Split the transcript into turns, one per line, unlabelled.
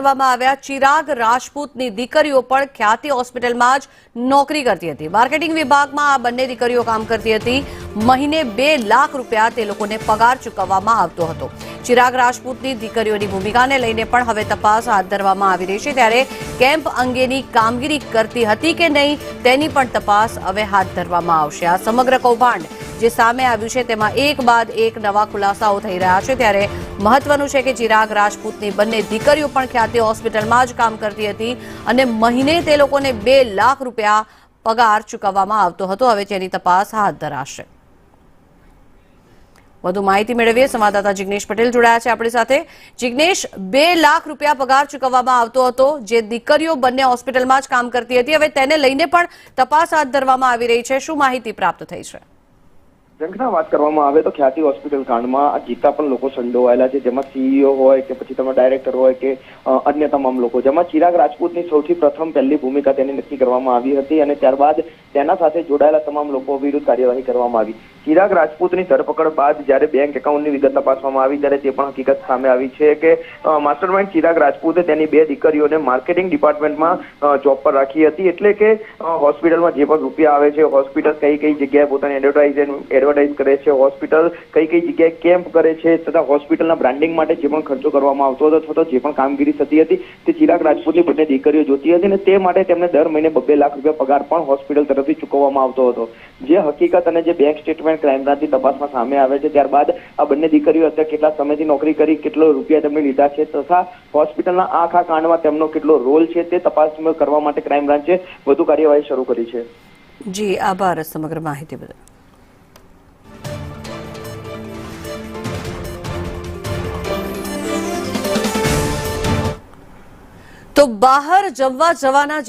કરવામાં આવ્યા। ચિરાગ રાજપૂતની દીકરીઓ પણ ખ્યાતિ હોસ્પિટલમાં જ નોકરી કરતી હતી। માર્કેટિંગ વિભાગમાં આ બંને દીકરીઓ કામ કરતી હતી। મહિને 2 લાખ રૂપિયા તે લોકોને પગાર ચૂકવવામાં આવતો હતો। ચિરાગ રાજપૂતની દીકરીઓની ભૂમિકાને લઈને પણ હવે તપાસ હાથ ધરવામાં આવી રહી છે। ત્યારે કેમ્પ અંગેની કામગીરી કરતી હતી કે નહીં તેની પણ તપાસ હવે હાથ ધરવામાં આવશે। આ સમગ્ર કૌભાંડ જે સામે આવ્યું છે તેમાં એક બાદ એક નવા ખુલાસાઓ થઈ રહ્યા છે। ત્યારે મહત્વનું છે કે ચિરાગ રાજપૂતની બંને દીકરીઓ પણ ખ્યાતિ હોસ્પિટલમાં જ કામ કરતી હતી અને મહિને તે લોકોને 2 લાખ રૂપિયા પગાર ચૂકવવામાં આવતો હતો। હવે તેની તપાસ હાથ ધરાશે। વધુ માહિતી મેળવીએ સંવાદદાતા જિગ્નેશ પટેલ જોડાયા છે આપણી સાથે। જિગ્નેશ, 2 લાખ રૂપિયા પગાર ચૂકવવામાં આવતો હતો, જે દીકરીઓ બંને હોસ્પિટલમાં જ કામ કરતી હતી। હવે તેને લઈને પણ તપાસ હાથ ધરવામાં આવી રહી છે। શું માહિતી પ્રાપ્ત થઈ છે?
જંખના વાત કરવામાં આવે તો ખ્યાતિ હોસ્પિટલ કાંડમાં આ જીતા પણ લોકો સંડોવાયેલા છે, જેમાં સીઈઓ હોય કે પછી તમે ડાયરેક્ટર હોય કે અન્ય તમામ લોકો, જેમાં ચિરાગ રાજપૂતની સૌથી પ્રથમ પહેલી ભૂમિકા તેની નક્કી કરવામાં આવી હતી અને ત્યારબાદ તેના સાથે જોડાયેલા તમામ લોકો વિરુદ્ધ કાર્યવાહી કરવામાં આવી। ચિરાગ રાજપૂતની ધરપકડ બાદ જ્યારે બેંક એકાઉન્ટની વિગત તપાસવામાં આવી ત્યારે તે પણ હકીકત સામે આવી છે કે માસ્ટરમાઇન્ડ ચિરાગ રાજપૂતે તેની 2 દીકરીઓને માર્કેટિંગ ડિપાર્ટમેન્ટમાં જોબ પર રાખી હતી। એટલે કે હોસ્પિટલમાં જે પણ રૂપિયા આવે છે, હોસ્પિટલ કઈ જગ્યાએ પોતાની એડવર્ટાઇઝ કરે છે, હોસ્પિટલ કઈ જગ્યાએ કેમ્પ કરે છે, તથા હોસ્પિટલના બ્રાન્ડિંગ માટે જે પણ ખર્ચો કરવામાં આવતો હતો અથવા તો જે પણ કામગીરી થતી હતી તે ચિરાગ રાજપૂતની બંને દીકરીઓ જોતી હતી અને તે માટે તેમને દર મહિને 2 લાખ રૂપિયા પગાર પણ હોસ્પિટલ તરફથી ચૂકવવામાં આવતો હતો। જે હકીકત અને જે બેંક સ્ટેટમેન્ટ ક્રાઇમ બ્રાન્ચની તપાસમાં સામે આવે છે, ત્યારબાદ આ બંને દીકરીઓ અત્યારે કેટલા સમયથી નોકરી કરી, કેટલો રૂપિયા તેમને લીધા છે તથા હોસ્પિટલના આખા કાંડમાં તેમનો કેટલો રોલ છે તે તપાસ કરવા માટે ક્રાઇમ બ્રાન્ચે વધુ કાર્યવાહી શરૂ કરી છે।
જી, આભાર સમગ્ર માહિતી બદલ। તો બહાર જમવા જવાના